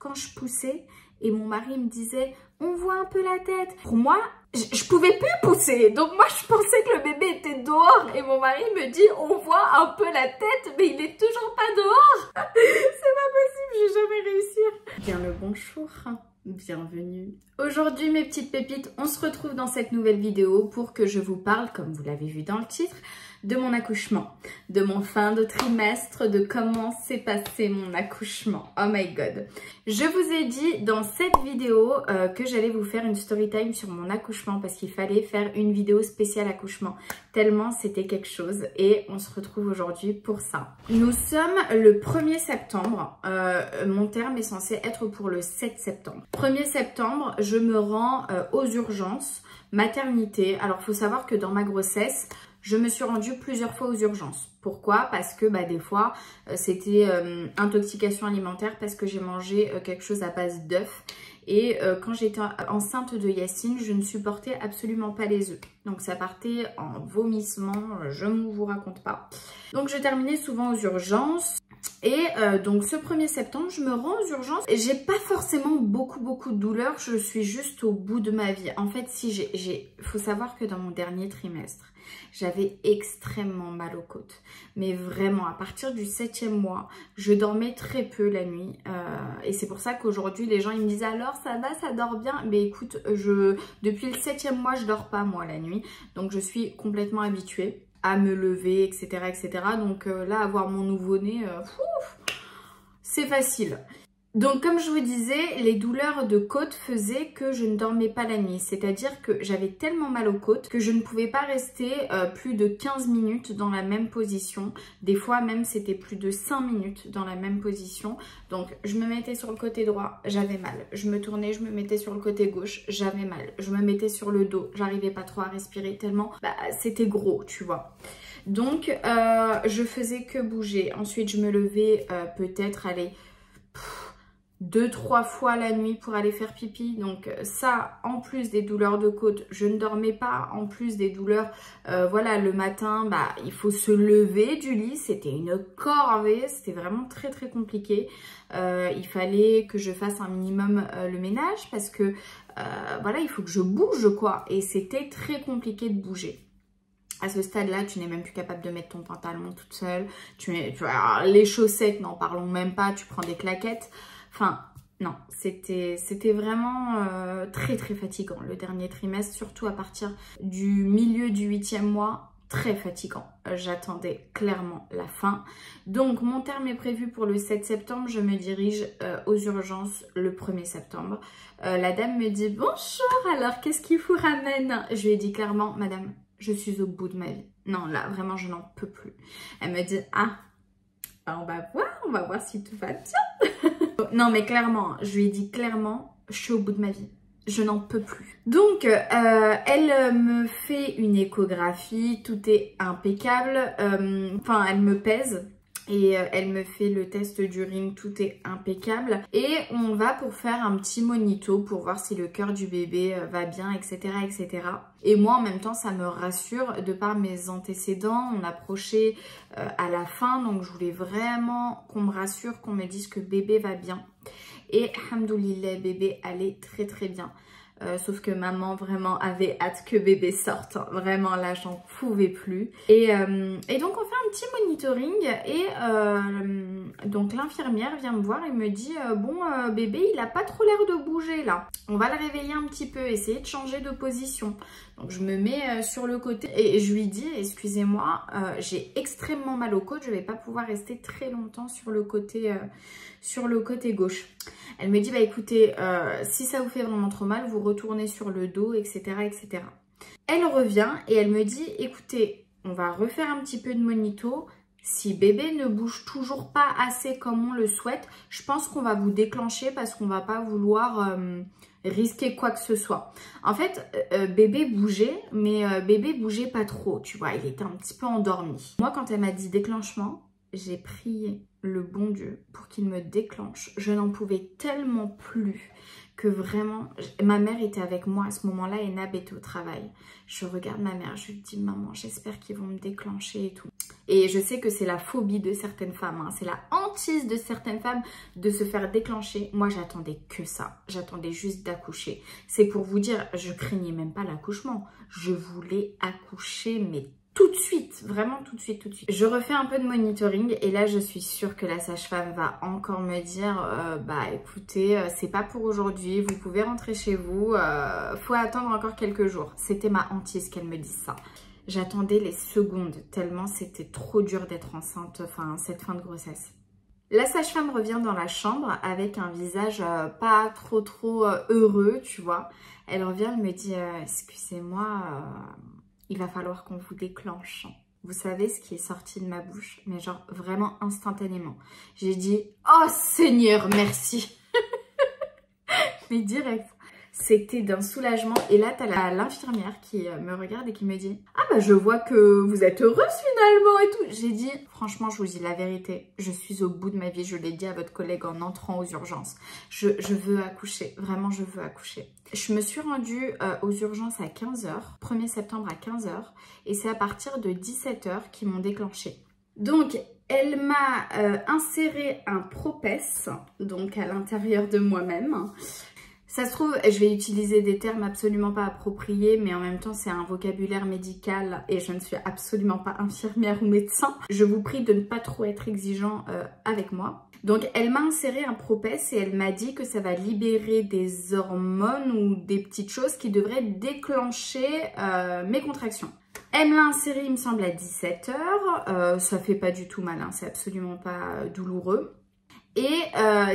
quand je poussais et mon mari me disait « on voit un peu la tête ». Pour moi, je pouvais plus pousser. Donc moi, je pensais que le bébé était dehors et mon mari me dit « on voit un peu la tête, mais il est toujours pas dehors ». C'est pas possible, je vais jamais réussir. Bien le bonjour. Bienvenue. Aujourd'hui mes petites pépites, on se retrouve dans cette nouvelle vidéo pour que je vous parle, comme vous l'avez vu dans le titre, de mon accouchement, de mon fin de trimestre, de comment s'est passé mon accouchement. Oh my god. Je vous ai dit dans cette vidéo que j'allais vous faire une story time sur mon accouchement parce qu'il fallait faire une vidéo spéciale accouchement, tellement c'était quelque chose et on se retrouve aujourd'hui pour ça. Nous sommes le 1er septembre, mon terme est censé être pour le 7 septembre. 1er septembre, je me rends aux urgences, maternité. Alors il faut savoir que dans ma grossesse, je me suis rendue plusieurs fois aux urgences. Pourquoi? Parce que des fois, c'était intoxication alimentaire parce que j'ai mangé quelque chose à base d'œufs. Et quand j'étais enceinte de Yacine, je ne supportais absolument pas les œufs. Donc ça partait en vomissement, je ne vous raconte pas. Donc je terminais souvent aux urgences. Et donc ce 1er septembre, je me rends aux urgences et j'ai pas forcément beaucoup de douleurs, je suis juste au bout de ma vie. En fait, faut savoir que dans mon dernier trimestre, j'avais extrêmement mal aux côtes. Mais vraiment, à partir du 7e mois, je dormais très peu la nuit. Et c'est pour ça qu'aujourd'hui, les gens ils me disent alors ça va, ça dort bien. Mais écoute, depuis le 7e mois, je dors pas moi la nuit. Donc je suis complètement habituée à me lever, etc. etc. Donc là, avoir mon nouveau-né, c'est facile. Donc comme je vous disais, les douleurs de côte faisaient que je ne dormais pas la nuit. C'est-à-dire que j'avais tellement mal aux côtes que je ne pouvais pas rester plus de 15 minutes dans la même position. Des fois même c'était plus de 5 minutes dans la même position. Donc je me mettais sur le côté droit, j'avais mal. Je me tournais, je me mettais sur le côté gauche, j'avais mal. Je me mettais sur le dos, j'arrivais pas trop à respirer tellement c'était gros, tu vois. Donc je faisais que bouger. Ensuite je me levais peut-être aller 2-3 fois la nuit pour aller faire pipi. Donc ça, en plus des douleurs de côte, je ne dormais pas. En plus des douleurs, voilà, le matin, il faut se lever du lit. C'était une corvée, c'était vraiment très compliqué. Il fallait que je fasse un minimum le ménage parce que, voilà, il faut que je bouge, quoi. Et c'était très compliqué de bouger. À ce stade-là, tu n'es même plus capable de mettre ton pantalon toute seule. Alors, les chaussettes, n'en parlons même pas, tu prends des claquettes. Enfin, non, c'était vraiment très fatigant le dernier trimestre, surtout à partir du milieu du 8e mois, très fatigant. J'attendais clairement la fin. Donc, mon terme est prévu pour le 7 septembre. Je me dirige aux urgences le 1er septembre. La dame me dit « Bonjour, alors qu'est-ce qu'il vous ramène ?» Je lui ai dit clairement « Madame, je suis au bout de ma vie. Non, là, vraiment, je n'en peux plus. » Elle me dit « Ah, on va voir si tout va bien. » Non, mais clairement, je lui ai dit clairement, je suis au bout de ma vie. Je n'en peux plus. Donc, elle me fait une échographie, tout est impeccable. Enfin, elle me pèse. Et elle me fait le test d'urine, tout est impeccable. Et on va pour faire un petit monito pour voir si le cœur du bébé va bien, etc., etc. Et moi, en même temps, ça me rassure de par mes antécédents. On approchait à la fin, donc je voulais vraiment qu'on me rassure, qu'on me dise que bébé va bien. Et alhamdoulilah, bébé allait très bien. Sauf que maman vraiment avait hâte que bébé sorte. Vraiment là, j'en pouvais plus. Et donc on fait un petit monitoring et donc l'infirmière vient me voir et me dit bon bébé il a pas trop l'air de bouger là. On va le réveiller un petit peu, essayer de changer de position. Donc je me mets sur le côté et je lui dis excusez-moi, j'ai extrêmement mal aux côtes, je vais pas pouvoir rester très longtemps sur le côté gauche. Elle me dit bah écoutez, si ça vous fait vraiment trop mal, vous retournez sur le dos, etc., etc. Elle revient et elle me dit écoutez, on va refaire un petit peu de monito. Si bébé ne bouge toujours pas assez comme on le souhaite, je pense qu'on va vous déclencher parce qu'on va pas vouloir risquer quoi que ce soit. En fait, bébé bougeait, mais bébé bougeait pas trop, tu vois, il était un petit peu endormi. Moi, quand elle m'a dit déclenchement, j'ai prié le bon Dieu pour qu'il me déclenche. Je n'en pouvais tellement plus que vraiment, ma mère était avec moi à ce moment-là et Nab était au travail. Je regarde ma mère, je lui dis, maman, j'espère qu'ils vont me déclencher et tout. Et je sais que c'est la phobie de certaines femmes, hein. C'est la hantise de certaines femmes de se faire déclencher. Moi, j'attendais que ça. J'attendais juste d'accoucher. C'est pour vous dire, je craignais même pas l'accouchement. Je voulais accoucher, mais tout de suite, vraiment tout de suite, tout de suite. Je refais un peu de monitoring et là, je suis sûre que la sage-femme va encore me dire, bah écoutez, c'est pas pour aujourd'hui, vous pouvez rentrer chez vous, faut attendre encore quelques jours. C'était ma hantise qu'elle me dise ça. J'attendais les secondes tellement c'était trop dur d'être enceinte, enfin cette fin de grossesse. La sage-femme revient dans la chambre avec un visage pas trop heureux, tu vois. Elle revient, elle me dit, excusez-moi, il va falloir qu'on vous déclenche. Vous savez ce qui est sorti de ma bouche, mais genre vraiment instantanément. J'ai dit, oh Seigneur, merci. Mais direct. C'était d'un soulagement. Et là, tu as l'infirmière qui me regarde et qui me dit, ah bah je vois que vous êtes heureuse finalement et tout. J'ai dit, franchement, je vous dis la vérité. Je suis au bout de ma vie. Je l'ai dit à votre collègue en entrant aux urgences. Je veux accoucher. Vraiment, je veux accoucher. Je me suis rendue aux urgences à 15 h, 1er septembre à 15 h. Et c'est à partir de 17 h qu'ils m'ont déclenché. Donc, elle m'a inséré un propesse, donc à l'intérieur de moi-même. Ça se trouve, je vais utiliser des termes absolument pas appropriés, mais en même temps, c'est un vocabulaire médical et je ne suis absolument pas infirmière ou médecin. Je vous prie de ne pas trop être exigeant avec moi. Donc, elle m'a inséré un propesse et elle m'a dit que ça va libérer des hormones ou des petites choses qui devraient déclencher mes contractions. Elle me l'a inséré, il me semble, à 17 h. Ça fait pas du tout mal, hein, c'est absolument pas douloureux. Et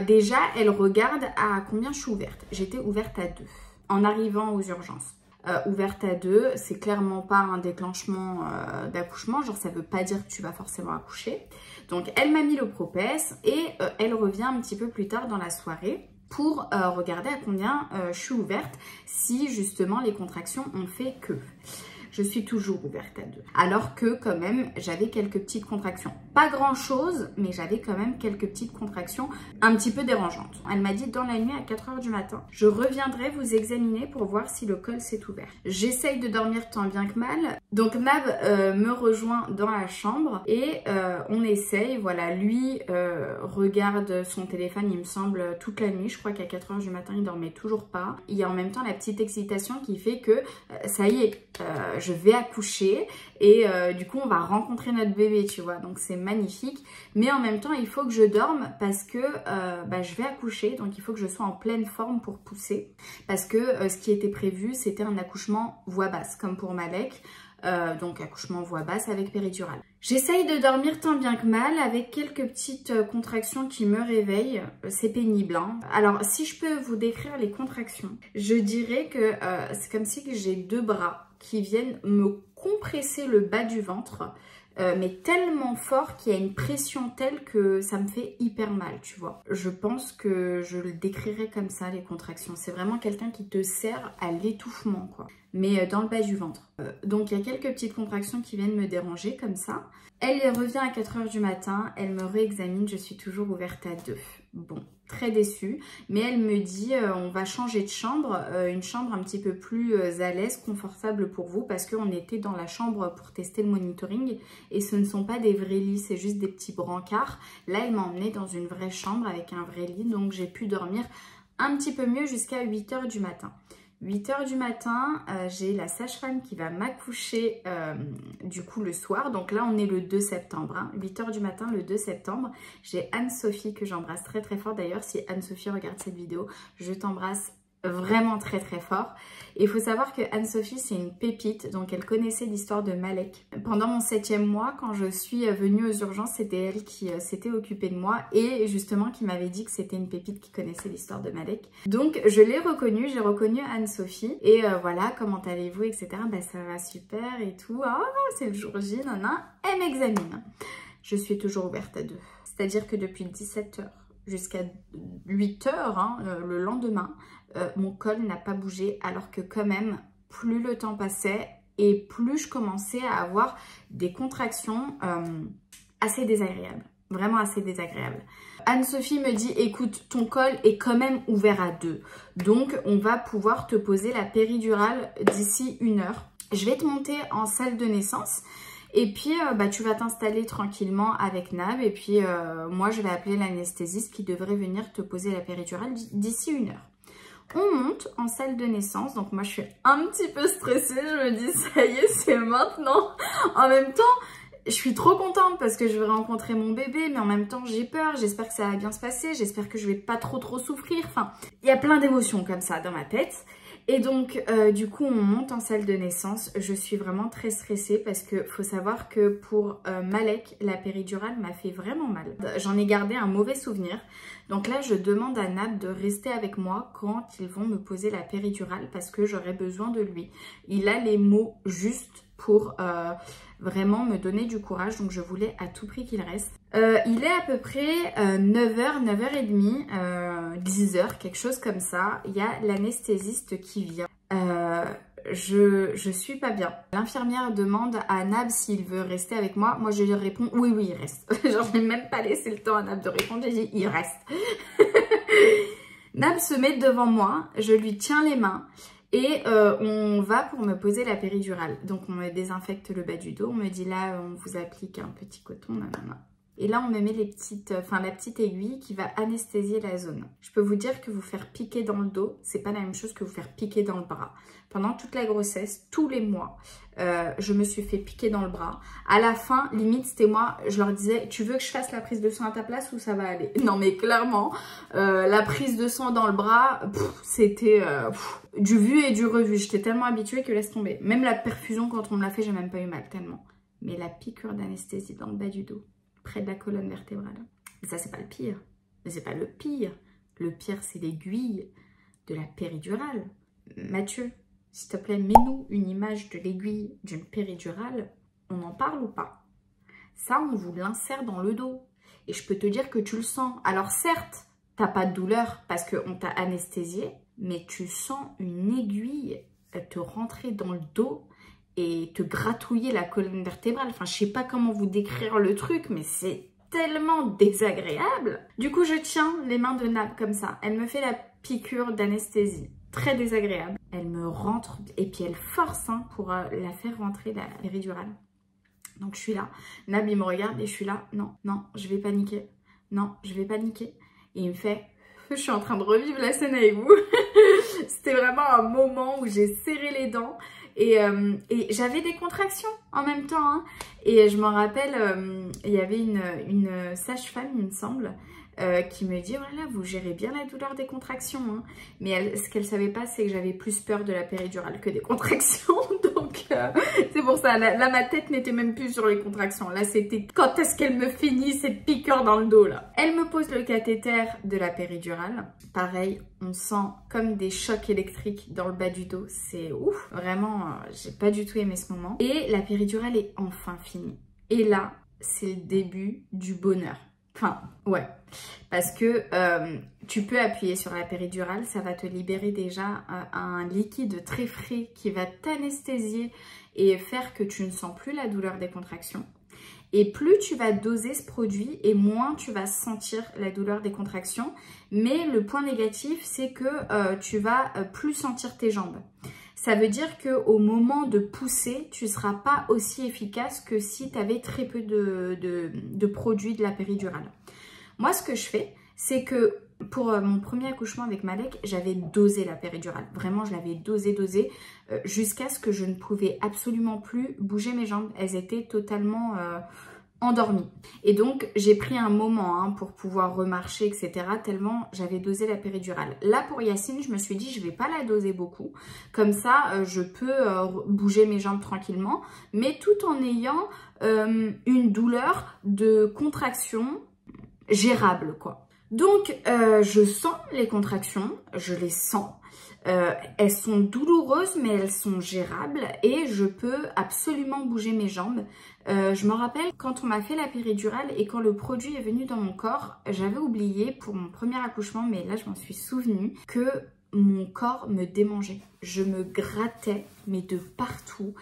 déjà, elle regarde à combien je suis ouverte. J'étais ouverte à 2 en arrivant aux urgences. Ouverte à 2, c'est clairement pas un déclenchement d'accouchement. Genre, ça veut pas dire que tu vas forcément accoucher. Donc, elle m'a mis le propesse et elle revient un petit peu plus tard dans la soirée pour regarder à combien je suis ouverte si justement les contractions ont fait que. Je suis toujours ouverte à 2. Alors que quand même, j'avais quelques petites contractions. Pas grand chose, mais j'avais quand même quelques petites contractions un petit peu dérangeantes. Elle m'a dit dans la nuit à 4 h du matin, je reviendrai vous examiner pour voir si le col s'est ouvert. J'essaye de dormir tant bien que mal. Donc Nab me rejoint dans la chambre et on essaye. Voilà, lui regarde son téléphone, il me semble, toute la nuit. Je crois qu'à 4 h du matin, il dormait toujours pas. Il y a en même temps la petite excitation qui fait que ça y est, je vais accoucher et du coup on va rencontrer notre bébé, tu vois, donc c'est magnifique. Mais en même temps il faut que je dorme parce que je vais accoucher, donc il faut que je sois en pleine forme pour pousser, parce que ce qui était prévu c'était un accouchement voix basse comme pour Malek. Donc accouchement voix basse avec péridurale. J'essaye de dormir tant bien que mal avec quelques petites contractions qui me réveillent. C'est pénible, hein. Alors si je peux vous décrire les contractions, je dirais que c'est comme si j'ai 2 bras qui viennent me compresser le bas du ventre, mais tellement fort qu'il y a une pression telle que ça me fait hyper mal, tu vois. Je pense que je le décrirais comme ça, les contractions. C'est vraiment quelqu'un qui te sert à l'étouffement, quoi. Mais dans le bas du ventre. Donc il y a quelques petites contractions qui viennent me déranger comme ça. Elle revient à 4 h du matin, elle me réexamine, je suis toujours ouverte à 2. Bon, très déçue, mais elle me dit on va changer de chambre, une chambre un petit peu plus à l'aise, confortable pour vous, parce qu'on était dans la chambre pour tester le monitoring et ce ne sont pas des vrais lits, c'est juste des petits brancards. Là, elle m'a emmenée dans une vraie chambre avec un vrai lit, donc j'ai pu dormir un petit peu mieux jusqu'à 8 h du matin. 8 h du matin, j'ai la sage-femme qui va m'accoucher du coup le soir. Donc là, on est le 2 septembre. Hein. 8 h du matin, le 2 septembre. J'ai Anne-Sophie que j'embrasse très très fort. D'ailleurs, si Anne-Sophie regarde cette vidéo, je t'embrasse vraiment très très fort. Et il faut savoir que Anne-Sophie c'est une pépite, donc elle connaissait l'histoire de Malek. Pendant mon 7e mois, quand je suis venue aux urgences, c'était elle qui s'était occupée de moi et justement qui m'avait dit que c'était une pépite qui connaissait l'histoire de Malek. Donc je l'ai reconnue, j'ai reconnu Anne-Sophie et voilà, comment allez-vous, etc. Ben ça va super et tout. Oh, c'est le jour J, nanana. Elle m'examine. Je suis toujours ouverte à 2. C'est-à-dire que depuis 17 h jusqu'à 8 h, hein, le lendemain, mon col n'a pas bougé, alors que quand même, plus le temps passait et plus je commençais à avoir des contractions assez désagréables. vraiment assez désagréable. Anne-Sophie me dit, écoute, ton col est quand même ouvert à 2. Donc, on va pouvoir te poser la péridurale d'ici 1 heure. Je vais te monter en salle de naissance. Et puis, tu vas t'installer tranquillement avec Nab. Et puis, moi, je vais appeler l'anesthésiste qui devrait venir te poser la péridurale d'ici 1 heure. On monte en salle de naissance. Donc, moi, je suis un petit peu stressée. Je me dis, ça y est, c'est maintenant. En même temps, je suis trop contente parce que je vais rencontrer mon bébé, mais en même temps j'ai peur, j'espère que ça va bien se passer, j'espère que je vais pas trop souffrir. Enfin, il y a plein d'émotions comme ça dans ma tête. Et donc, du coup, on monte en salle de naissance. Je suis vraiment très stressée parce que faut savoir que pour Malek, la péridurale m'a fait vraiment mal. J'en ai gardé un mauvais souvenir. Donc là, je demande à Nab de rester avec moi quand ils vont me poser la péridurale parce que j'aurai besoin de lui. Il a les mots justes pour vraiment me donner du courage. Donc, je voulais à tout prix qu'il reste. Il est à peu près 9h, 9h30, 10h, quelque chose comme ça. Il y a l'anesthésiste qui vient. Je suis pas bien. L'infirmière demande à Nab s'il veut rester avec moi. Moi, je lui réponds oui, il reste. Genre, je n'ai même pas laissé le temps à Nab de répondre. J'ai dit, il reste. Nab se met devant moi. Je lui tiens les mains. Et on va pour me poser la péridurale. Donc, on me désinfecte le bas du dos. On me dit là, on vous applique un petit coton. Nanana. Et là, on me met la petite aiguille qui va anesthésier la zone. Je peux vous dire que vous faire piquer dans le dos, c'est pas la même chose que vous faire piquer dans le bras. Pendant toute la grossesse, tous les mois, je me suis fait piquer dans le bras. À la fin, limite, c'était moi, je leur disais, tu veux que je fasse la prise de sang à ta place ou ça va aller? Non, mais clairement, la prise de sang dans le bras, c'était du vu et du revu. J'étais tellement habituée que laisse tomber. Même la perfusion, quand on me l'a fait, j'ai même pas eu mal tellement. Mais la piqûre d'anesthésie dans le bas du dos, près de la colonne vertébrale. Et ça, c'est pas le pire. Mais c'est pas le pire. Le pire, c'est l'aiguille de la péridurale. Mathieu, s'il te plaît, mets-nous une image de l'aiguille d'une péridurale. On en parle ou pas? Ça, on vous l'insère dans le dos. Et je peux te dire que tu le sens. Alors certes, t'as pas de douleur parce qu'on t'a anesthésié, mais tu sens une aiguille te rentrer dans le dos et te gratouiller la colonne vertébrale. Enfin, je sais pas comment vous décrire le truc, mais c'est tellement désagréable. Du coup, je tiens les mains de Nab comme ça. Elle me fait la piqûre d'anesthésie. Très désagréable. Elle me rentre et puis elle force pour la faire rentrer, la péridurale. Donc, je suis là. Nab, il me regarde et je suis là. Non, je vais paniquer. Non, je vais paniquer. Et il me fait... Je suis en train de revivre la scène avec vous. C'était vraiment un moment où j'ai serré les dents. Et j'avais des contractions en même temps. Hein. Et je m'en rappelle, il y avait une sage-femme, il me semble, qui me dit, voilà, vous gérez bien la douleur des contractions. Hein. Mais ce qu'elle ne savait pas, c'est que j'avais plus peur de la péridurale que des contractions. Donc, c'est pour ça. Là, ma tête n'était même plus sur les contractions. Là, c'était quand est-ce qu'elle me finit cette piqûre dans le dos, là. Elle me pose le cathéter de la péridurale. Pareil, on sent comme des chocs électriques dans le bas du dos. C'est ouf. Vraiment, j'ai pas du tout aimé ce moment. Et la péridurale est enfin finie. Et là, c'est le début du bonheur. Enfin, ouais. Parce que tu peux appuyer sur la péridurale, ça va te libérer déjà un liquide très frais qui va t'anesthésier et faire que tu ne sens plus la douleur des contractions. Et plus tu vas doser ce produit et moins tu vas sentir la douleur des contractions. Mais le point négatif, c'est que tu vas plus sentir tes jambes. Ça veut dire qu'au moment de pousser, tu ne seras pas aussi efficace que si tu avais très peu de produits de la péridurale. Moi, ce que je fais, c'est que pour mon premier accouchement avec Malek, j'avais dosé la péridurale. Vraiment, je l'avais dosé jusqu'à ce que je ne pouvais absolument plus bouger mes jambes. Elles étaient totalement endormies. Et donc, j'ai pris un moment pour pouvoir remarcher, etc. tellement j'avais dosé la péridurale. Là, pour Yacine, je me suis dit, je ne vais pas la doser beaucoup. Comme ça, je peux bouger mes jambes tranquillement, mais tout en ayant une douleur de contraction gérable, quoi. Donc, je sens les contractions, je les sens. Elles sont douloureuses, mais elles sont gérables et je peux absolument bouger mes jambes. Je me rappelle quand on m'a fait la péridurale et quand le produit est venu dans mon corps, j'avais oublié pour mon premier accouchement, mais là je m'en suis souvenue, que mon corps me démangeait. Je me grattais, mais de partout.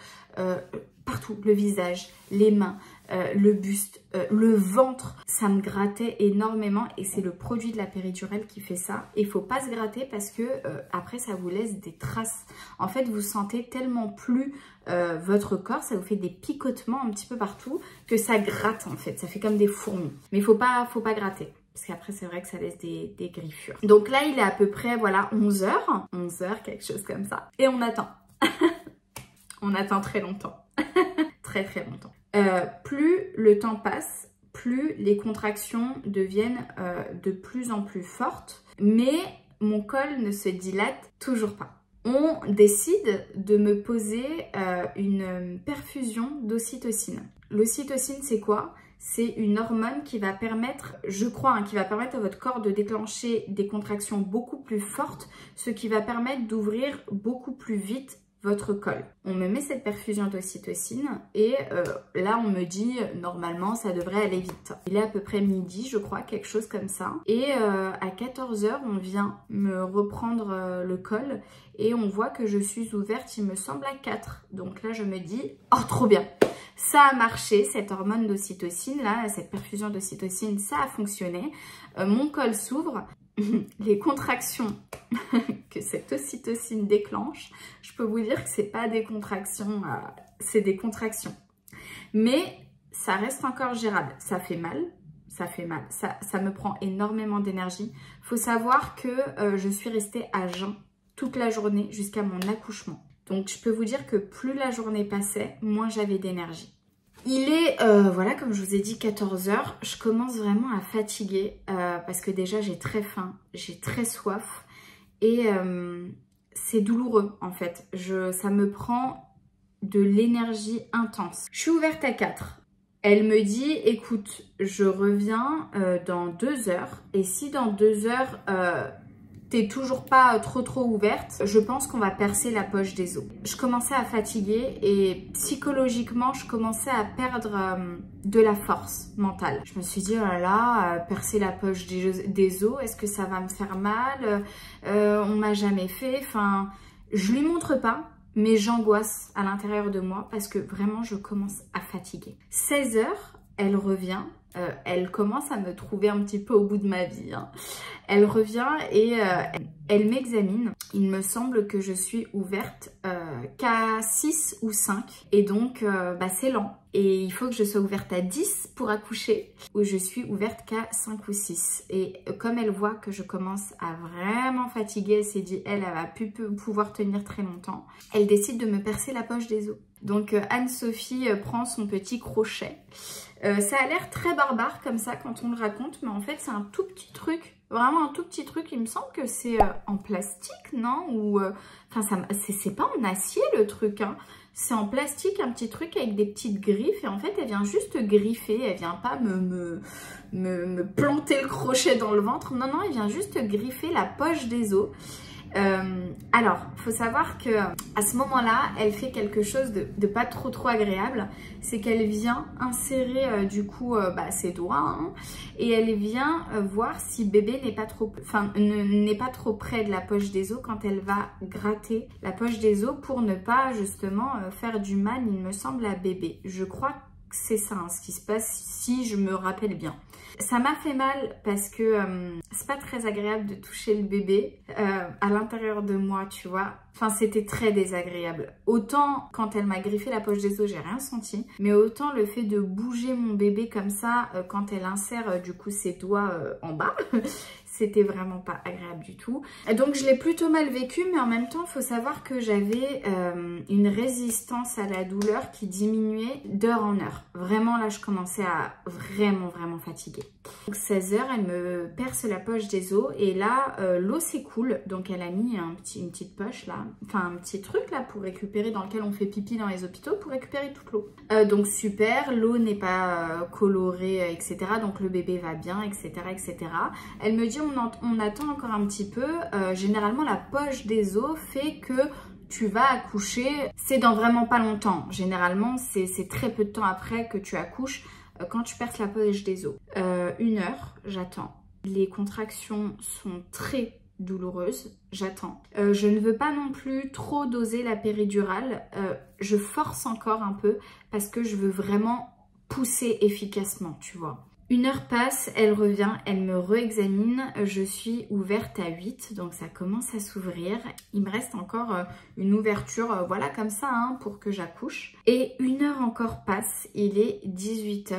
partout, le visage, les mains, le buste, le ventre, ça me grattait énormément et c'est le produit de la péridurale qui fait ça. Et il faut pas se gratter parce que après ça vous laisse des traces. En fait, vous sentez tellement plus votre corps, ça vous fait des picotements un petit peu partout que ça gratte en fait, ça fait comme des fourmis. Mais faut pas gratter. Parce qu'après, c'est vrai que ça laisse des griffures. Donc là, il est à peu près, voilà, 11 h. 11 h, quelque chose comme ça. Et on attend. On attend très longtemps. Très, très longtemps. Plus le temps passe, plus les contractions deviennent de plus en plus fortes. Mais mon col ne se dilate toujours pas. On décide de me poser une perfusion d'ocytocine. L'ocytocine, c'est quoi ? C'est une hormone qui va permettre, je crois, hein, qui va permettre à votre corps de déclencher des contractions beaucoup plus fortes, ce qui va permettre d'ouvrir beaucoup plus vite votre col. On me met cette perfusion d'ocytocine et là on me dit normalement ça devrait aller vite. Il est à peu près midi je crois, quelque chose comme ça. Et à 14 h on vient me reprendre le col et on voit que je suis ouverte, il me semble à 4. Donc là je me dis oh trop bien, ça a marché, cette hormone d'ocytocine là, cette perfusion d'ocytocine, ça a fonctionné. Mon col s'ouvre. Les contractions que cette ocytocine déclenche, je peux vous dire que c'est pas des contractions, c'est des contractions. Mais ça reste encore gérable. Ça fait mal, ça me prend énormément d'énergie. Faut savoir que je suis restée à jeun toute la journée jusqu'à mon accouchement. Donc je peux vous dire que plus la journée passait, moins j'avais d'énergie. Il est, voilà, comme je vous ai dit, 14 h. Je commence vraiment à fatiguer parce que déjà, j'ai très faim, j'ai très soif et c'est douloureux en fait. Ça me prend de l'énergie intense. Je suis ouverte à 4. Elle me dit, écoute, je reviens dans 2 heures et si dans 2 heures, t'es toujours pas trop ouverte, je pense qu'on va percer la poche des os. Je commençais à fatiguer et psychologiquement, je commençais à perdre de la force mentale. Je me suis dit, oh là là, percer la poche des os, est-ce que ça va me faire mal? On m'a jamais fait, enfin, je lui montre pas, mais j'angoisse à l'intérieur de moi parce que vraiment, je commence à fatiguer. 16 h, elle revient. Elle commence à me trouver un petit peu au bout de ma vie. Hein. Elle revient et elle m'examine. Il me semble que je suis ouverte qu'à 6 ou 5. Et donc, c'est lent. Et il faut que je sois ouverte à 10 pour accoucher. Où je suis ouverte qu'à 5 ou 6. Et comme elle voit que je commence à vraiment fatiguer, elle s'est dit, elle va plus pouvoir tenir très longtemps. Elle décide de me percer la poche des os. Donc Anne-Sophie prend son petit crochet. Ça a l'air très barbare comme ça quand on le raconte, mais en fait c'est un tout petit truc, vraiment un tout petit truc. Il me semble que c'est en plastique, non? Ou enfin c'est pas en acier le truc, hein. C'est en plastique, un petit truc avec des petites griffes et en fait elle vient juste griffer, elle vient pas me planter le crochet dans le ventre, non, elle vient juste griffer la poche des os. Alors, il faut savoir que à ce moment-là, elle fait quelque chose de pas trop agréable. C'est qu'elle vient insérer du coup ses doigts hein, et elle vient voir si bébé n'est pas trop près de la poche des os quand elle va gratter la poche des os pour ne pas justement faire du mal, il me semble, à bébé. Je crois que c'est ça hein, ce qui se passe si je me rappelle bien. Ça m'a fait mal parce que c'est pas très agréable de toucher le bébé à l'intérieur de moi, tu vois. Enfin, c'était très désagréable. Autant quand elle m'a griffé la poche des os, j'ai rien senti. Mais autant le fait de bouger mon bébé comme ça, quand elle insère du coup ses doigts en bas, c'était vraiment pas agréable du tout. Donc je l'ai plutôt mal vécu, mais en même temps, il faut savoir que j'avais une résistance à la douleur qui diminuait d'heure en heure. Vraiment, là, je commençais à vraiment fatiguer. Donc 16 h, elle me perce la poche des os et là, l'eau s'écoule. Donc elle a mis une petite poche là, enfin un petit truc là pour récupérer, dans lequel on fait pipi dans les hôpitaux pour récupérer toute l'eau. Donc super, l'eau n'est pas colorée, etc. Donc le bébé va bien, etc. Elle me dit on attend encore un petit peu. Généralement la poche des os fait que tu vas accoucher, c'est dans vraiment pas longtemps. Généralement c'est très peu de temps après que tu accouches quand tu perces la poche des os. 1 heure, j'attends. Les contractions sont très douloureuse, j'attends. Je ne veux pas non plus trop doser la péridurale, je force encore un peu parce que je veux vraiment pousser efficacement, tu vois. 1 heure passe, elle revient, elle me réexamine, je suis ouverte à 8, donc ça commence à s'ouvrir. Il me reste encore une ouverture, voilà comme ça, hein, pour que j'accouche. Et 1 heure encore passe, il est 18 h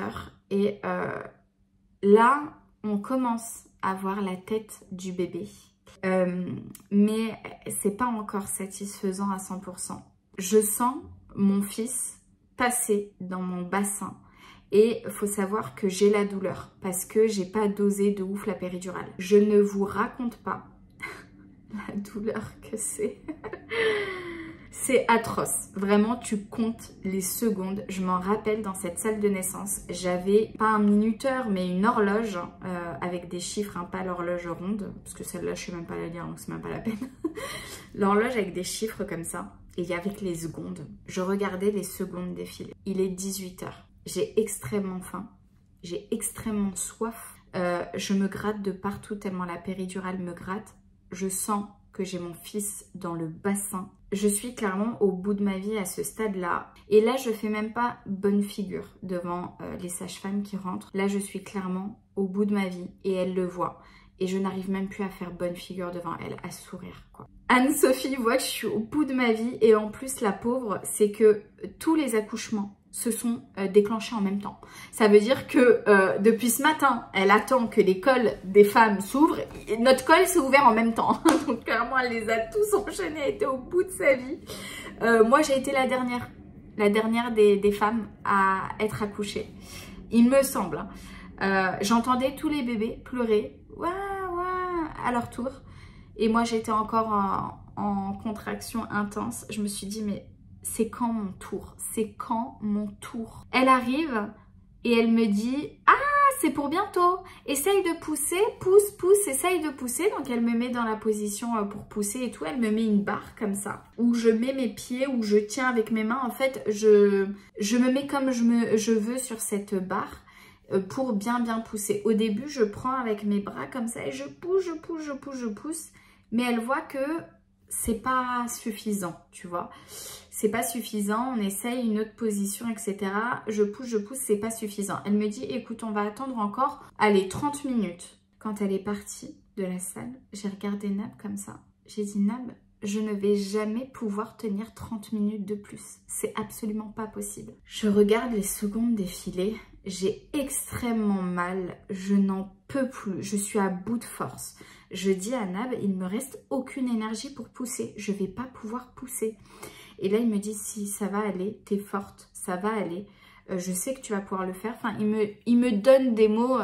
et là, on commence à voir la tête du bébé. Mais c'est pas encore satisfaisant à 100%. Je sens mon fils passer dans mon bassin. Et il faut savoir que j'ai la douleur parce que j'ai pas dosé de ouf la péridurale. Je ne vous raconte pas la douleur que c'est. C'est atroce. Vraiment, tu comptes les secondes. Je m'en rappelle dans cette salle de naissance, j'avais pas un minuteur mais une horloge avec des chiffres, hein, pas l'horloge ronde parce que celle-là je sais même pas la lire donc c'est même pas la peine. L'horloge avec des chiffres comme ça et avec les secondes. Je regardais les secondes défiler. Il est 18 h. J'ai extrêmement faim, j'ai extrêmement soif, je me gratte de partout tellement la péridurale me gratte. Je sens que j'ai mon fils dans le bassin. Je suis clairement au bout de ma vie à ce stade-là. Et là, je fais même pas bonne figure devant les sages-femmes qui rentrent. Là, je suis clairement au bout de ma vie et elle le voit. Et je n'arrive même plus à faire bonne figure devant elle, à sourire, quoi. Anne-Sophie voit que je suis au bout de ma vie et en plus, la pauvre, c'est que tous les accouchements se sont déclenchés en même temps. Ça veut dire que depuis ce matin, elle attend que les cols des femmes s'ouvrent. Notre col s'est ouvert en même temps. Donc clairement, elle les a tous enchaînés. Elle était au bout de sa vie. Moi, j'ai été la dernière des femmes à être accouchée. Il me semble. J'entendais tous les bébés pleurer. Ouah, ouah, à leur tour. Et moi, j'étais encore en contraction intense. Je me suis dit, mais c'est quand mon tour? C'est quand mon tour? Elle arrive et elle me dit « Ah, c'est pour bientôt. Essaye de pousser, pousse, pousse, essaye de pousser. » Donc, elle me met dans la position pour pousser et tout. Elle me met une barre comme ça, où je mets mes pieds, où je tiens avec mes mains. En fait, je me mets comme je veux sur cette barre pour bien pousser. Au début, je prends avec mes bras comme ça et je pousse, je pousse, je pousse, je pousse. Mais elle voit que c'est pas suffisant, tu vois. C'est pas suffisant, on essaye une autre position, etc. Je pousse, c'est pas suffisant. Elle me dit, écoute, on va attendre encore, allez, 30 minutes. Quand elle est partie de la salle, j'ai regardé Nab comme ça. J'ai dit, Nab, je ne vais jamais pouvoir tenir 30 minutes de plus. C'est absolument pas possible. Je regarde les secondes défiler. J'ai extrêmement mal. Je n'en peux plus. Je suis à bout de force. Je dis à Nab, il ne me reste aucune énergie pour pousser. Je ne vais pas pouvoir pousser. Et là, il me dit, si ça va aller, t'es forte, ça va aller. Je sais que tu vas pouvoir le faire. Enfin, il me donne des mots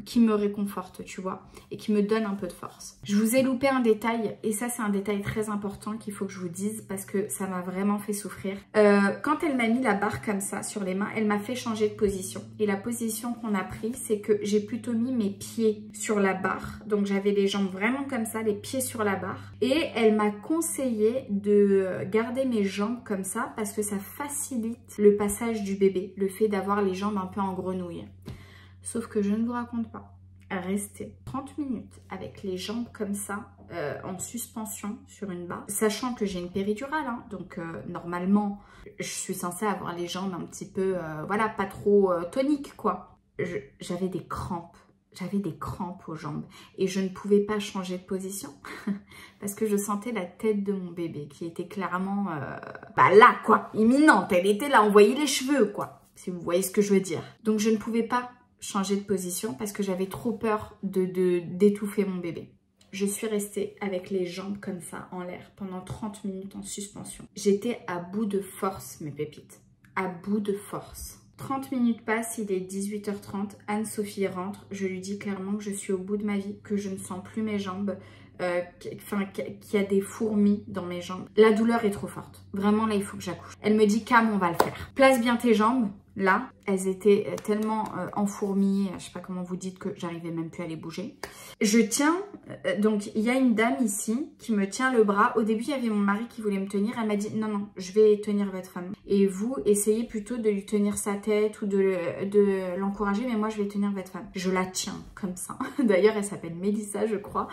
qui me réconfortent, tu vois, et qui me donnent un peu de force. Je vous ai loupé un détail, et ça, c'est un détail très important qu'il faut que je vous dise, parce que ça m'a vraiment fait souffrir. Quand elle m'a mis la barre comme ça sur les mains, elle m'a fait changer de position. Et la position qu'on a prise, c'est que j'ai plutôt mis mes pieds sur la barre. Donc, j'avais les jambes vraiment comme ça, les pieds sur la barre. Et elle m'a conseillé de garder mes jambes comme ça, parce que ça facilite le passage du bébé, le fait d'avoir les jambes un peu en grenouille. Sauf que je ne vous raconte pas, rester 30 minutes avec les jambes comme ça, en suspension sur une barre, sachant que j'ai une péridurale, hein, donc normalement, je suis censée avoir les jambes un petit peu, voilà, pas trop toniques, quoi. J'avais des crampes. J'avais des crampes aux jambes et je ne pouvais pas changer de position parce que je sentais la tête de mon bébé qui était clairement là, quoi, imminente. Elle était là, on voyait les cheveux, quoi, si vous voyez ce que je veux dire. Donc, je ne pouvais pas changer de position parce que j'avais trop peur d'étouffer mon bébé. Je suis restée avec les jambes comme ça en l'air pendant 30 minutes en suspension. J'étais à bout de force, mes pépites, à bout de force. 30 minutes passent, il est 18 h 30, Anne-Sophie rentre, je lui dis clairement que je suis au bout de ma vie, que je ne sens plus mes jambes, qu'il y a des fourmis dans mes jambes. La douleur est trop forte, vraiment là il faut que j'accouche. Elle me dit, Cam, on va le faire. Place bien tes jambes, là, elles étaient tellement enfourmillées, je sais pas comment vous dites, que j'arrivais même plus à les bouger. Je tiens, donc il y a une dame ici qui me tient le bras. Au début, il y avait mon mari qui voulait me tenir. Elle m'a dit non, non, je vais tenir votre femme. Et vous, essayez plutôt de lui tenir sa tête ou de l'encourager, mais moi, je vais tenir votre femme. Je la tiens comme ça. D'ailleurs, elle s'appelle Mélissa, je crois.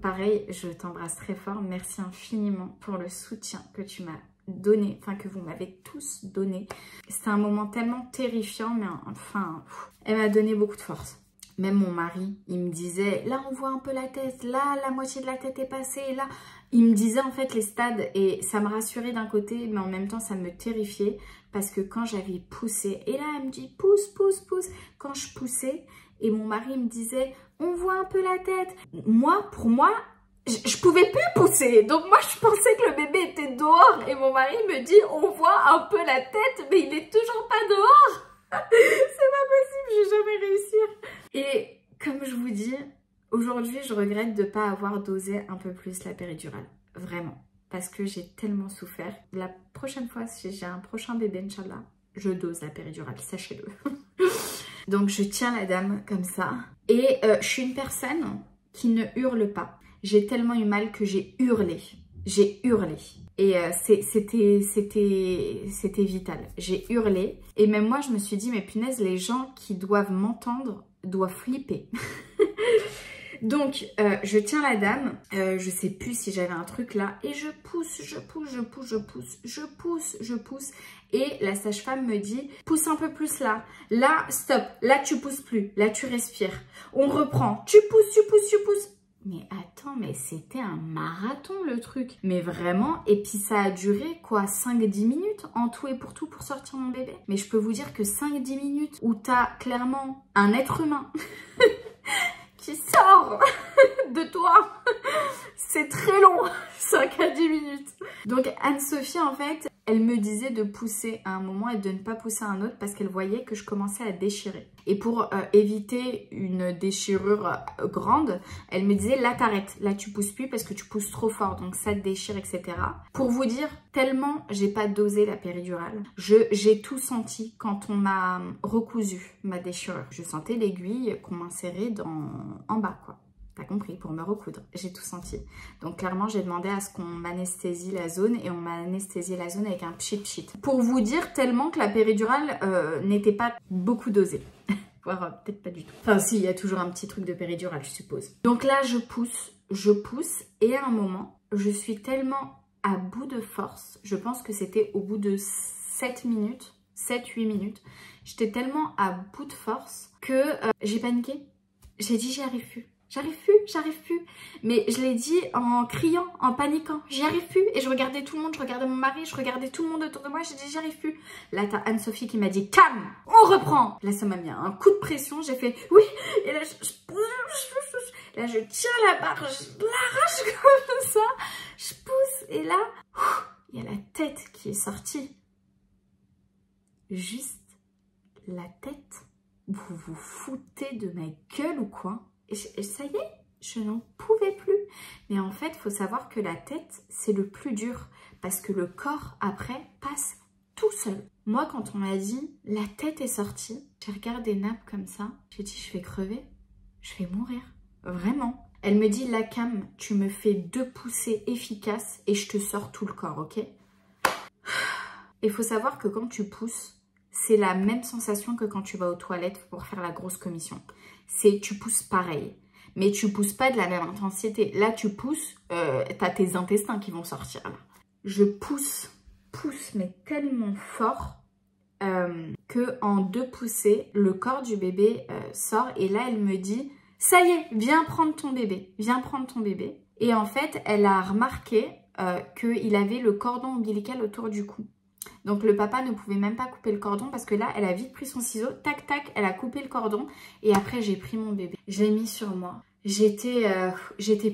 Pareil, je t'embrasse très fort. Merci infiniment pour le soutien que tu m'as donné, enfin que vous m'avez tous donné. C'était un moment tellement terrifiant, mais enfin, elle m'a donné beaucoup de force. Même mon mari, il me disait, là on voit un peu la tête, là la moitié de la tête est passée, là. Il me disait en fait les stades et ça me rassurait d'un côté, mais en même temps ça me terrifiait parce que quand j'avais poussé, et là elle me dit pousse, pousse, pousse. Quand je poussais et mon mari me disait, on voit un peu la tête. Moi, pour moi, je pouvais plus pousser. Donc moi je pensais que le bébé était dehors et mon mari me dit, on voit un peu la tête, mais il est toujours pas dehors. C'est pas possible, je vais jamais réussir. Et comme je vous dis, aujourd'hui, je regrette de ne pas avoir dosé un peu plus la péridurale. Vraiment. Parce que j'ai tellement souffert. La prochaine fois, si j'ai un prochain bébé, Inch'Allah, je dose la péridurale, sachez-le. Donc, je tiens la dame comme ça. Et je suis une personne qui ne hurle pas. J'ai tellement eu mal que j'ai hurlé. J'ai hurlé. Et c'était vital. J'ai hurlé. Et même moi, je me suis dit, mais punaise, les gens qui doivent m'entendre doivent flipper. Donc, je tiens la dame. Je sais plus si j'avais un truc là. Et je pousse, je pousse, je pousse, je pousse, je pousse, je pousse. Et la sage-femme me dit, pousse un peu plus là. Là, stop. Là, tu pousses plus. Là, tu respires. On reprend. Tu pousses, tu pousses, tu pousses. Mais attends, mais c'était un marathon le truc. Mais vraiment, et puis ça a duré quoi, 5-10 minutes en tout et pour tout pour sortir mon bébé. Mais je peux vous dire que 5-10 minutes où t'as clairement un être humain qui sort de toi, c'est très long, 5 à 10 minutes. Donc Anne-Sophie en fait, elle me disait de pousser à un moment et de ne pas pousser à un autre parce qu'elle voyait que je commençais à déchirer. Et pour éviter une déchirure grande, elle me disait là t'arrêtes, là tu pousses plus parce que tu pousses trop fort donc ça te déchire, etc. Pour vous dire, tellement j'ai pas dosé la péridurale, j'ai tout senti quand on m'a recousu ma déchirure. Je sentais l'aiguille qu'on m'insérait en bas quoi. T'as compris, pour me recoudre. J'ai tout senti. Donc clairement, j'ai demandé à ce qu'on m'anesthésie la zone et on m'a anesthésié la zone avec un pchit-pchit. Pour vous dire tellement que la péridurale n'était pas beaucoup dosée. Voire peut-être pas du tout. Enfin si, il y a toujours un petit truc de péridurale, je suppose. Donc là, je pousse et à un moment, je suis tellement à bout de force. Je pense que c'était au bout de 7 minutes, 7-8 minutes. J'étais tellement à bout de force que j'ai paniqué. J'ai dit, j'y arrive plus. J'arrive plus. Mais je l'ai dit en criant, en paniquant. J'y arrive plus. Et je regardais tout le monde, je regardais mon mari, je regardais tout le monde autour de moi. J'ai dit, j'y arrive plus. Là, t'as Anne-Sophie qui m'a dit, calme, on reprend. Là, ça m'a mis un coup de pression. J'ai fait, oui. Et là, je tiens la barre, je l'arrache comme ça. Je pousse. Et là, il y a la tête qui est sortie. Juste la tête. Vous vous foutez de ma gueule ou quoi? Et ça y est, je n'en pouvais plus. Mais en fait, il faut savoir que la tête, c'est le plus dur. Parce que le corps, après, passe tout seul. Moi, quand on m'a dit, la tête est sortie, j'ai regardé Nap comme ça. J'ai dit, je vais crever. Je vais mourir. Vraiment. Elle me dit, Lakam, tu me fais 2 poussées efficaces et je te sors tout le corps, ok? Il faut savoir que quand tu pousses, c'est la même sensation que quand tu vas aux toilettes pour faire la grosse commission. C'est tu pousses pareil, mais tu pousses pas de la même intensité. Là, tu pousses, t'as tes intestins qui vont sortir. Là. Je pousse, mais tellement fort que en 2 poussées, le corps du bébé sort. Et là, elle me dit, ça y est, viens prendre ton bébé, viens prendre ton bébé. Et en fait, elle a remarqué qu'il avait le cordon ombilical autour du cou. Donc le papa ne pouvait même pas couper le cordon parce que là, elle a vite pris son ciseau, tac tac, elle a coupé le cordon et après j'ai pris mon bébé. Je l'ai mis sur moi. J'étais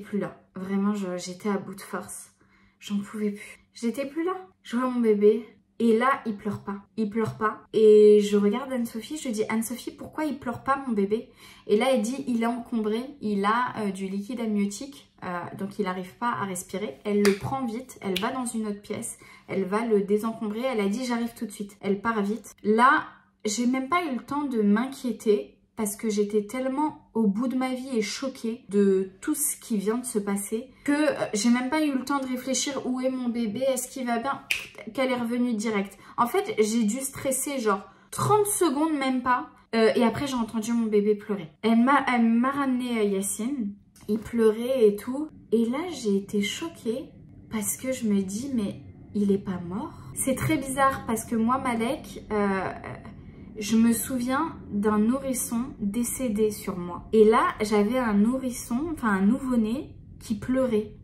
plus là. Vraiment, j'étais à bout de force. J'en pouvais plus. J'étais plus là. Je vois mon bébé et là, il pleure pas. Il pleure pas. Et je regarde Anne-Sophie, je dis Anne-Sophie, pourquoi il pleure pas mon bébé? Et là, elle dit il est encombré, il a du liquide amniotique donc il n'arrive pas à respirer. Elle le prend vite, elle va dans une autre pièce, elle va le désencombrer, elle a dit j'arrive tout de suite. Elle part vite. Là, j'ai même pas eu le temps de m'inquiéter parce que j'étais tellement au bout de ma vie et choquée de tout ce qui vient de se passer que j'ai même pas eu le temps de réfléchir où est mon bébé, est-ce qu'il va bien, qu'elle est revenue direct. En fait, j'ai dû stresser genre 30 secondes même pas et après j'ai entendu mon bébé pleurer. Elle m'a ramené Yacine, il pleurait et tout et là j'ai été choquée parce que je me dis mais il est pas mort. C'est très bizarre parce que moi Malek... je me souviens d'un nourrisson décédé sur moi. Et là, j'avais un nourrisson, enfin un nouveau-né qui pleurait,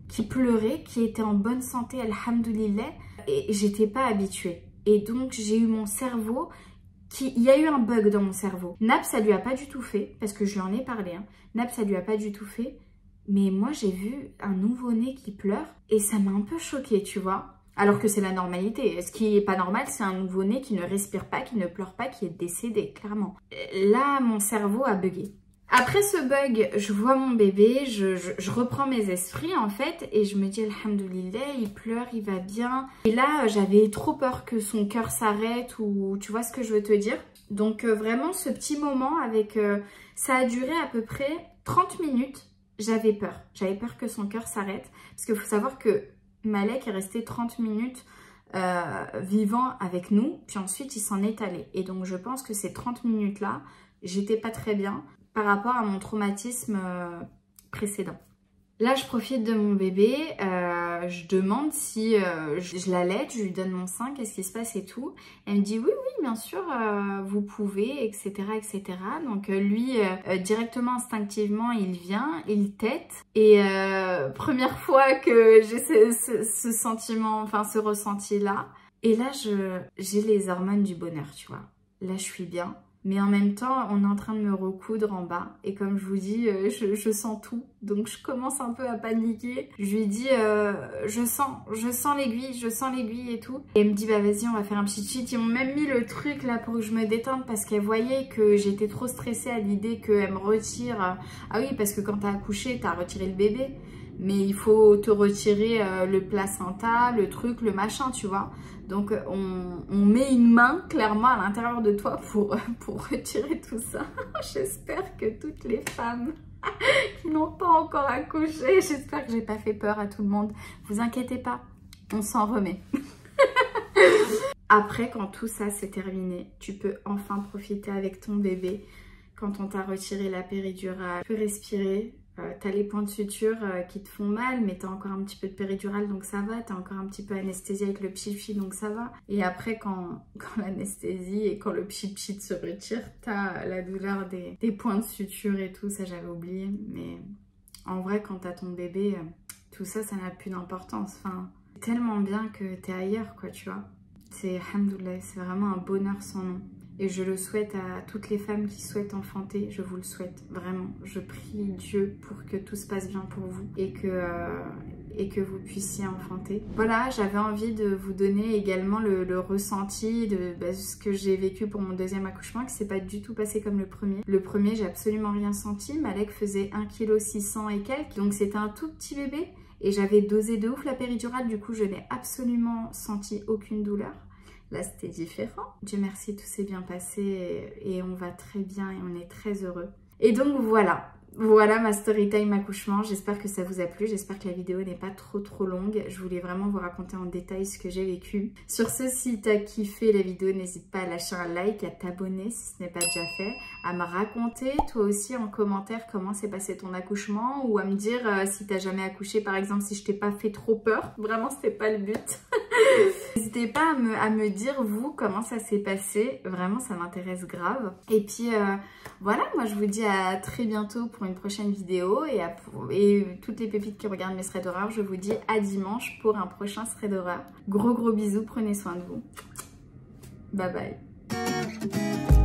qui était en bonne santé, alhamdoulilah, et j'étais pas habituée. Et donc, j'ai eu mon cerveau, il y a eu un bug dans mon cerveau. Nab, ça lui a pas du tout fait, parce que je lui en ai parlé, hein. Nab, ça lui a pas du tout fait, mais moi, j'ai vu un nouveau-né qui pleure, et ça m'a un peu choquée, tu vois. Alors que c'est la normalité. Ce qui n'est pas normal, c'est un nouveau-né qui ne respire pas, qui ne pleure pas, qui est décédé, clairement. Là, mon cerveau a bugué. Après ce bug, je vois mon bébé, je reprends mes esprits en fait, et je me dis, alhamdoulilah, il pleure, il va bien. Et là, j'avais trop peur que son cœur s'arrête, ou tu vois ce que je veux te dire. Donc vraiment, ce petit moment avec... ça a duré à peu près 30 minutes. J'avais peur. J'avais peur que son cœur s'arrête. Parce qu'il faut savoir que Malek est resté 30 minutes vivant avec nous, puis ensuite il s'en est allé. Et donc je pense que ces 30 minutes-là, j'étais pas très bien par rapport à mon traumatisme précédent. Là, je profite de mon bébé, je demande si je l'allaite, je lui donne mon sein, qu'est-ce qui se passe et tout. Elle me dit oui, bien sûr, vous pouvez, etc. etc. Donc lui, directement, instinctivement, il vient, il tète. Et première fois que j'ai ce sentiment, enfin ce ressenti-là. Et là, j'ai les hormones du bonheur, tu vois. Là, je suis bien. Mais en même temps, on est en train de me recoudre en bas. Et comme je vous dis, je sens tout. Donc je commence un peu à paniquer. Je lui dis, je sens l'aiguille et tout. Et elle me dit, bah vas-y, on va faire un petit cheat. Ils m'ont même mis le truc là pour que je me détende parce qu'elle voyait que j'étais trop stressée à l'idée qu'elle me retire. Ah oui, parce que quand t'as accouché, t'as retiré le bébé. Mais il faut te retirer le placenta, le truc, le machin, tu vois. Donc, on met une main, clairement, à l'intérieur de toi pour retirer tout ça. J'espère que toutes les femmes qui n'ont pas encore accouché, j'espère que j'ai pas fait peur à tout le monde. Vous inquiétez pas, on s'en remet. Après, quand tout ça c'est terminé, tu peux enfin profiter avec ton bébé. Quand on t'a retiré la péridurale, tu peux respirer. T'as les points de suture qui te font mal, mais t'as encore un petit peu de péridurale, donc ça va. T'as encore un petit peu anesthésie avec le pchi-pchi, donc ça va. Et après, quand l'anesthésie et quand le pchi-pchi se retire, t'as la douleur des points de suture et tout. Ça, j'avais oublié. Mais en vrai, quand t'as ton bébé, tout ça, ça n'a plus d'importance. Enfin, c'est tellement bien que t'es ailleurs, quoi, tu vois. C'est, alhamdoulilah, c'est vraiment un bonheur sans nom. Et je le souhaite à toutes les femmes qui souhaitent enfanter, je vous le souhaite vraiment. Je prie Dieu pour que tout se passe bien pour vous et que vous puissiez enfanter. Voilà, j'avais envie de vous donner également le ressenti de ce que j'ai vécu pour mon deuxième accouchement, qui s'est pas du tout passé comme le premier. Le premier, j'ai absolument rien senti. Malek faisait 1,6 kg et quelques, donc c'était un tout petit bébé. Et j'avais dosé de ouf la péridurale, du coup je n'ai absolument senti aucune douleur. Là, c'était différent. Dieu merci, tout s'est bien passé et on va très bien et on est très heureux. Et donc voilà. Voilà ma story time accouchement. J'espère que ça vous a plu. J'espère que la vidéo n'est pas trop longue. Je voulais vraiment vous raconter en détail ce que j'ai vécu. Sur ce, si tu as kiffé la vidéo, n'hésite pas à lâcher un like, à t'abonner si ce n'est pas déjà fait, à me raconter toi aussi en commentaire comment s'est passé ton accouchement ou à me dire si tu n'as jamais accouché, par exemple, si je t'ai pas fait trop peur. Vraiment, c'était pas le but. N'hésitez pas à me dire, vous, comment ça s'est passé. Vraiment, ça m'intéresse grave. Et puis, voilà, moi, je vous dis à très bientôt pour une prochaine vidéo. Et toutes les pépites qui regardent mes threads d'horreur, je vous dis à dimanche pour un prochain thread d'horreur. Gros bisous, prenez soin de vous. Bye bye.